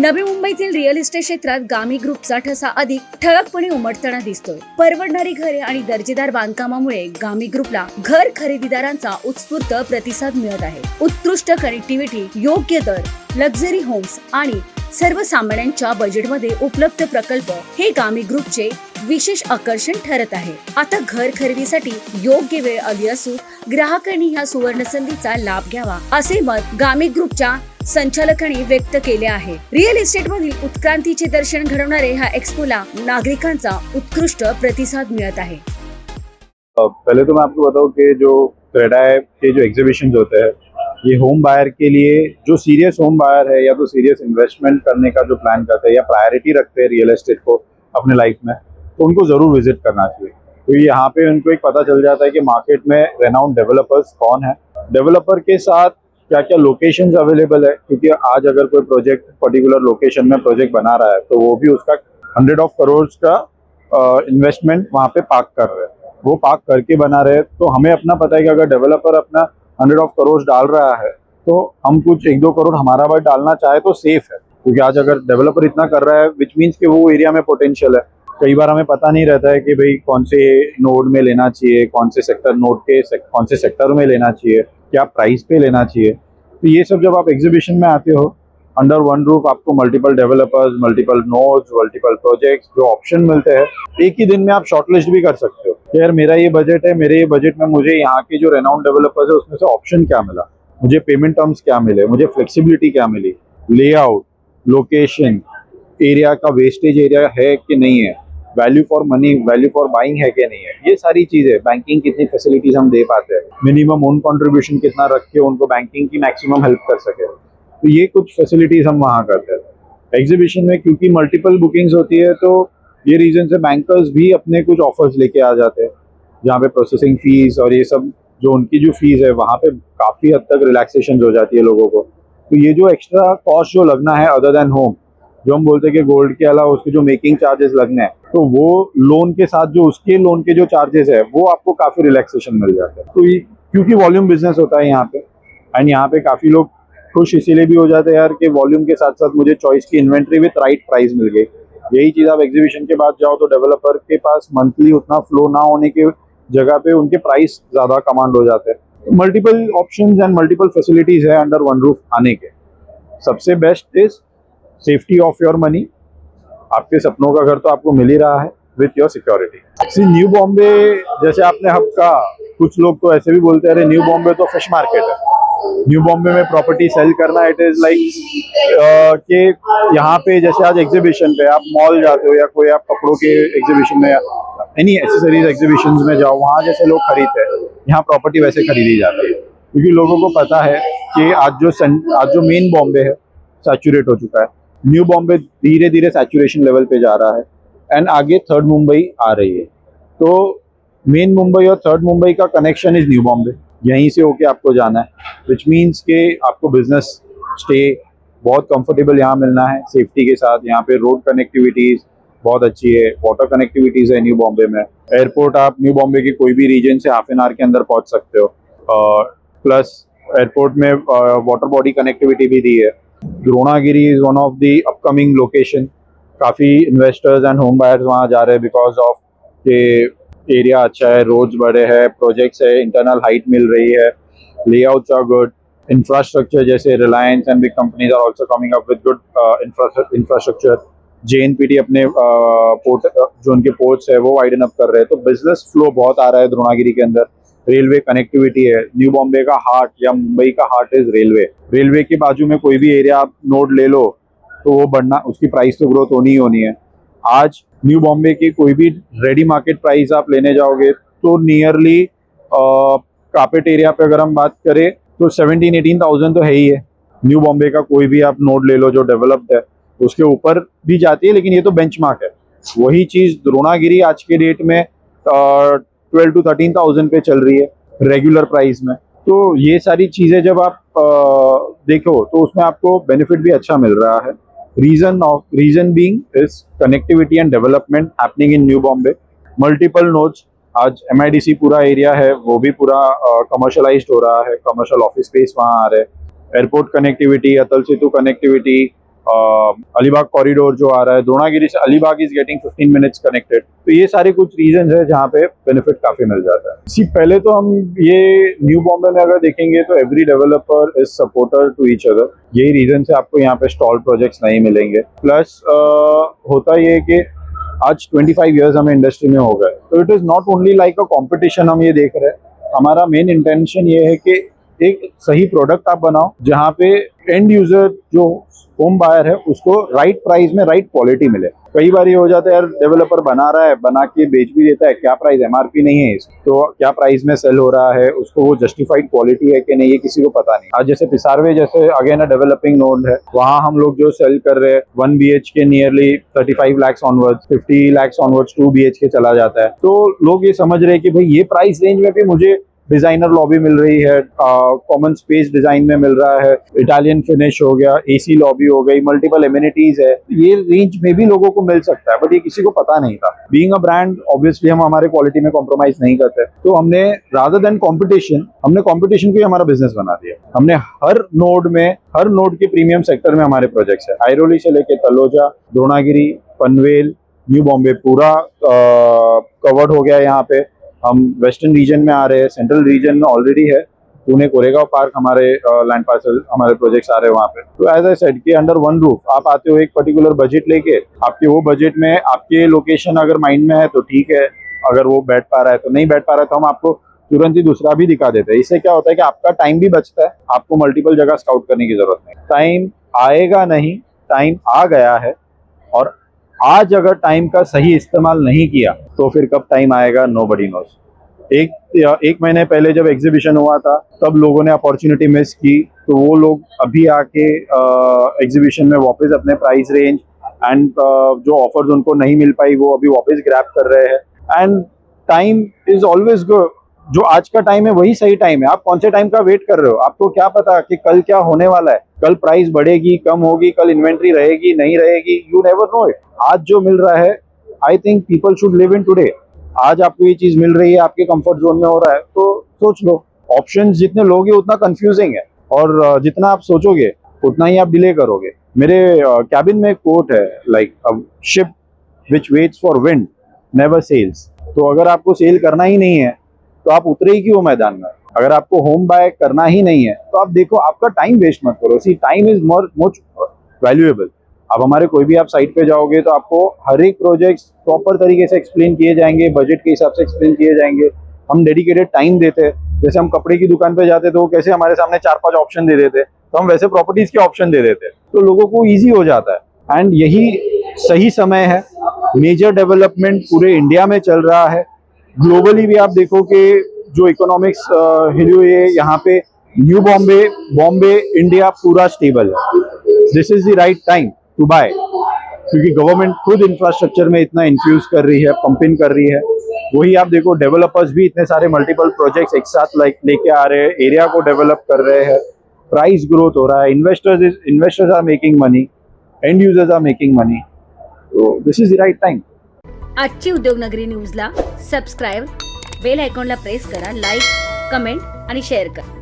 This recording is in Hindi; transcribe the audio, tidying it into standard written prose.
नवी मुंबईतील रिअल इस्टेट क्षेत्रात गामी ग्रुपचा ठसा अधिक ठळकपणे उमटताना दिसतोय। परवडणारी घरे आणि दर्जेदार बांधकामामुळे गामी ग्रुपला घर खरेदीदारांचा उत्स्फूर्त प्रतिसाद मिळत आहे। उत्कृष्ट कनेक्टिव्हिटी, योग्य दर, लक्झरी होम्स आणि सर्वसामान्यांच्या बजेटमध्ये उपलब्ध प्रकल्प हे गामी ग्रुपचे विशेष आकर्षण ठरत आहे। आता घर खरेदीसाठी योग्य वेळ आली असून ग्राहकांनी ह्या सुवर्ण संधीचा लाभ घ्यावा असे मत गामी ग्रुपच्या संचालकांनी व्यक्त केले आहे। रिअल इस्टेट मधील उत्क्रांतीचे दर्शन घडवणारे ह्या एक्सपोला नागरिकांचा उत्कृष्ट प्रतिसाद मिळत आहे। पहले तो मैं आपको बताऊं कि जो क्रेडाई के जो एग्जीबिशन होते हैं ये होम बायर के लिए, जो सीरियस होम बायर है या तो सीरियस इन्वेस्टमेंट करने का जो प्लान करते हैं या प्रायोरिटी रखते हैं रियल एस्टेट को अपने लाइफ में, तो उनको ज़रूर विजिट करना चाहिए। तो यहाँ पे उनको एक पता चल जाता है कि मार्केट में रेनाउंड डेवलपर्स कौन है, डेवलपर के साथ क्या क्या लोकेशंस अवेलेबल है, क्योंकि आज अगर कोई प्रोजेक्ट पर्टिकुलर लोकेशन में प्रोजेक्ट बना रहा है तो वो भी उसका 100 ऑफ करोड़ का इन्वेस्टमेंट वहाँ पे पार्क कर रहे हैं, वो पार्क करके बना रहे हैं। तो हमें अपना पता है कि अगर डेवलपर अपना 100 ऑफ करोड़ डाल रहा है तो हम कुछ 1-2 करोड़ हमारा बार डालना चाहे तो सेफ है, क्योंकि आज अगर डेवलपर इतना कर रहा है विच मीन्स कि वो एरिया में पोटेंशियल है। कई बार हमें पता नहीं रहता है कि भाई कौन से नोड में लेना चाहिए, कौन से सेक्टर नोड के कौन से सेक्टर में लेना चाहिए, क्या प्राइस पे लेना चाहिए। तो ये सब जब आप एग्जीबिशन में आते हो, अंडर वन रूफ आपको multiple developers, multiple nodes, multiple projects जो ऑप्शन मिलते हैं, एक ही दिन में आप शॉर्टलिस्ट भी कर सकते हो। यार मेरा ये बजट है, मेरे ये बजट में मुझे यहाँ के जो रेनाउंड डेवलपर्स है उसमें से ऑप्शन क्या मिला, मुझे पेमेंट टर्म्स क्या मिले, मुझे फ्लेक्सिबिलिटी क्या मिली, लेआउट, लोकेशन, एरिया का वेस्टेज एरिया है कि नहीं है, value for money, value for buying है कि नहीं है, ये सारी चीजें, बैंकिंग कितनी फैसिलिटीज हम दे पाते हैं, मिनिमम ओन कंट्रीब्यूशन कितना रख के उनको बैंकिंग की मैक्सिमम हेल्प कर सके, तो ये कुछ फैसिलिटीज हम वहाँ करते हैं एग्जीबिशन में। क्योंकि मल्टीपल बुकिंग्स होती है तो ये रीजन से बैंकर्स भी अपने कुछ ऑफर्स लेके आ जाते हैं, जहाँ पे प्रोसेसिंग फीस और ये सब जो उनकी जो फीस है वहाँ पे काफ़ी हद तक रिलैक्सेशन हो जाती है लोगों को। तो ये जो एक्स्ट्रा कॉस्ट जो लगना है अदर देन होम, जो हम बोलते हैं कि गोल्ड के अलावा उसके जो मेकिंग चार्जेस लगने हैं, तो वो लोन के साथ जो उसके लोन के जो चार्जेस है वो आपको काफ़ी रिलैक्सेशन मिल जाता है। तो क्योंकि वॉल्यूम बिजनेस होता है यहाँ पे, एंड यहाँ पे काफ़ी लोग खुश इसीलिए भी हो जाते हैं यार कि वॉल्यूम के साथ साथ मुझे चॉइस की इन्वेंट्री विथ राइट प्राइस मिल गई। यही चीज़ आप एग्जीबिशन के बाद जाओ तो डेवलपर के पास मंथली उतना फ्लो ना होने के जगह पे उनके प्राइस ज़्यादा कमांड हो जाते हैं। Multiple options and multiple facilities है अंडर वन रूफ आने के। सबसे best is safety of your money, आपके सपनों का घर तो आपको मिल ही रहा है with your security. See New Bombay, जैसे आपने हब कहा, कुछ लोग तो ऐसे भी बोलते हैं अरे न्यू बॉम्बे तो फिश मार्केट है, न्यू बॉम्बे में प्रॉपर्टी सेल करना इट इज लाइक कि यहाँ पे जैसे आज एग्जीबिशन पे आप मॉल जाते हो या कोई आप कपड़ों के एग्जीबिशन में या एनी एसेसरीज एग्जीबिशन में जाओ, वहाँ जैसे लोग खरीदते हैं यहाँ प्रॉपर्टी वैसे खरीदी जाती है, क्योंकि लोगों को पता है कि आज जो मेन बॉम्बे है सैचुरेट हो चुका है, न्यू बॉम्बे धीरे धीरे सैचुरेशन लेवल पे जा रहा है एंड आगे थर्ड मुंबई आ रही है। तो मेन मुंबई और थर्ड मुंबई का कनेक्शन इज न्यू बॉम्बे, यहीं से होके आपको जाना है, विच मीन्स के आपको बिजनेस स्टे बहुत कंफर्टेबल यहाँ मिलना है सेफ्टी के साथ। यहाँ पे रोड कनेक्टिविटीज़ बहुत अच्छी है, वाटर कनेक्टिविटीज़ है न्यू बॉम्बे में, एयरपोर्ट आप न्यू बॉम्बे के कोई भी रीजन से हाफ एन आवर के अंदर पहुँच सकते हो, प्लस एयरपोर्ट में वाटर बॉडी कनेक्टिविटी भी दी है। Dronagiri is one of the upcoming location, काफ़ी इन्वेस्टर्स एंड होम बायर्स वहाँ जा रहे हैं बिकॉज ऑफ के एरिया अच्छा है, रोड्स बड़े हैं, प्रोजेक्ट्स है, इंटरनल हाइट मिल रही है, लेआउट्स आर गुड, इंफ्रास्ट्रक्चर जैसे Reliance and big companies are also coming up with good infrastructure. JNPT अपने पोर्ट जो उनके पोर्ट्स है वो वाइडन अप कर रहे हैं, तो बिजनेस फ्लो बहुत आ रहा है द्रोणागिरी के अंदर। रेलवे कनेक्टिविटी है, न्यू बॉम्बे का हार्ट या मुंबई का हार्ट इज रेलवे। रेलवे के बाजू में कोई भी एरिया आप नोड ले लो तो वो बढ़ना, उसकी प्राइस तो ग्रोथ होनी ही होनी है। आज न्यू बॉम्बे की कोई भी रेडी मार्केट प्राइस आप लेने जाओगे तो नियरली कार्पेट एरिया पे अगर हम बात करें तो 17-18,000 तो है ही है। न्यू बॉम्बे का कोई भी आप नोड ले लो जो डेवलप्ड है उसके ऊपर भी जाती है, लेकिन ये तो बेंचमार्क है। वही चीज़ द्रोणागिरी आज के डेट में 12 to 13,000 पे चल रही है रेगुलर प्राइस में। तो ये सारी चीज़ें जब आप देखो तो उसमें आपको बेनिफिट भी अच्छा मिल रहा है। Reason being is connectivity and development happening in New Bombay, multiple nodes. आज MIDC पूरा एरिया है वो भी पूरा कमर्शलाइज्ड हो रहा है, कमर्शियल ऑफिस स्पेस वहाँ आ रहे हैं, airport connectivity, Atal Setu connectivity, Alibag corridor जो आ रहा है, द्रोणागिरी से Alibag is getting 15 minutes connected. तो ये सारे कुछ रीजन है जहाँ पे बेनिफिट काफी मिल जाता है। सी पहले तो हम ये न्यू बॉम्बे में अगर देखेंगे तो every developer is supporter to each other. यही रीजन से आपको यहाँ पे स्टॉल प्रोजेक्ट्स नहीं मिलेंगे। प्लस होता ये कि आज 25 इयर्स हमें इंडस्ट्री में हो गए, तो it is not only like a competition हम ये देख रहे हैं। हमारा मेन इंटेंशन ये है कि एक सही प्रोडक्ट आप बनाओ जहाँ पे एंड यूजर जो होम बायर है उसको राइट प्राइस में राइट क्वालिटी मिले। कई बार ये हो जाता है यार, डेवलपर बना रहा है, बना के बेच भी देता है, क्या प्राइस, एमआरपी नहीं है तो क्या प्राइस में सेल हो रहा है, उसको वो जस्टिफाइड क्वालिटी है कि नहीं, ये किसी को पता नहीं। आज जैसे पिसारवे जैसे अगेन अ डेवलपिंग नोड है, वहाँ हम लोग जो सेल कर रहे हैं 1 BHK nearly 35 lakhs onwards, 50 lakhs onwards 2 BHK चला जाता है। तो लोग ये समझ रहे हैं कि भाई ये प्राइस रेंज में भी मुझे डिजाइनर लॉबी मिल रही है, कॉमन स्पेस डिजाइन में मिल रहा है, इटालियन फिनिश हो गया, एसी लॉबी हो गई, मल्टीपल एमिनिटीज है, ये रेंज में भी लोगों को मिल सकता है, बट ये किसी को पता नहीं था। बीइंग अ ब्रांड ऑब्वियसली हम हमारे क्वालिटी में कॉम्प्रोमाइज नहीं करते, तो हमने रादर देन कॉम्पिटिशन, हमने कॉम्पिटिशन को ही हमारा बिजनेस बना दिया। हमने हर नोड के प्रीमियम सेक्टर में हमारे प्रोजेक्ट्स है। आइरोली से लेके तलोजा, द्रोणागिरी, पनवेल, न्यू बॉम्बे पूरा कवर्ड हो गया। यहाँ पे हम वेस्टर्न रीजन में आ रहे हैं, सेंट्रल रीजन में ऑलरेडी है, पुणे कोरेगांव पार्क हमारे लैंड पार्सल, हमारे प्रोजेक्ट्स आ रहे हैं वहाँ पे। तो एज आई सेड कि अंडर वन रूफ आप आते हो एक पर्टिकुलर बजट लेके, आपके वो बजट में आपके लोकेशन अगर माइंड में है तो ठीक है, अगर वो बैठ पा रहा है तो नहीं बैठ पा रहा है तो हम आपको तुरंत ही दूसरा भी दिखा देते हैं। इससे क्या होता है कि आपका टाइम भी बचता है, आपको मल्टीपल जगह स्काउट करने की जरूरत नहीं। टाइम आएगा नहीं, टाइम आ गया है, और आज अगर टाइम का सही इस्तेमाल नहीं किया तो फिर कब टाइम आएगा नोबडी नोस। एक महीने पहले जब एग्जीबिशन हुआ था तब लोगों ने अपॉर्चुनिटी मिस की, तो वो लोग अभी आके एग्जीबिशन में वापस अपने प्राइस रेंज एंड जो ऑफर्स उनको नहीं मिल पाई वो अभी वापस ग्रैब कर रहे हैं। And time is always good. जो आज का टाइम है वही सही टाइम है। आप कौन से टाइम का वेट कर रहे हो? आपको क्या पता कि कल क्या होने वाला है, कल प्राइस बढ़ेगी, कम होगी, कल इन्वेंट्री रहेगी, नहीं रहेगी, यू नेवर नो इट। आज जो मिल रहा है, I think people should live in today. आज आपको ये चीज मिल रही है, आपके कंफर्ट जोन में हो रहा है, तो सोच लो। ऑप्शंस जितने लोगे उतना कंफ्यूजिंग है, और जितना आप सोचोगे उतना ही आप डिले करोगे। मेरे कैबिन में कोट है, like a ship which waits for wind never sails. तो अगर आपको सेल करना ही नहीं है तो आप उतरे ही क्यों मैदान में। अगर आपको होम बाय करना ही नहीं है तो आप देखो, आपका टाइम वेस्ट मत करो। सी टाइम इज मोस्ट वैल्यूएबल। अब हमारे कोई भी आप साइट पे जाओगे तो आपको हर एक प्रोजेक्ट प्रॉपर तरीके से एक्सप्लेन किए जाएंगे, बजट के हिसाब से एक्सप्लेन किए जाएंगे। हम डेडिकेटेड टाइम देते हैं। जैसे हम कपड़े की दुकान पे जाते तो वो कैसे हमारे सामने 4-5 ऑप्शन दे देते, तो हम वैसे प्रॉपर्टीज के ऑप्शन दे देते, तो लोगों को ईजी हो जाता है। एंड यही सही समय है। मेजर डेवलपमेंट पूरे इंडिया में चल रहा है। ग्लोबली भी आप देखो कि जो इकोनॉमिक्स हिली हुई है, यहाँ पे न्यू बॉम्बे इंडिया पूरा स्टेबल है। This is the right time to buy, क्योंकि गवर्नमेंट खुद इंफ्रास्ट्रक्चर में इतना इन्फ्यूज कर रही है, पंपिंग कर रही है। वही आप देखो, डेवलपर्स भी इतने सारे मल्टीपल प्रोजेक्ट्स एक साथ लेके आ रहे हैं, एरिया को डेवलप कर रहे हैं, प्राइस ग्रोथ हो रहा है, investors are making money, and users are making money. तो this is the right time. आजची उद्योगनगरी न्यूजला सबस्क्राईब, बेल आयकॉनला प्रेस करा, लाईक, कमेंट आणि शेअर करा.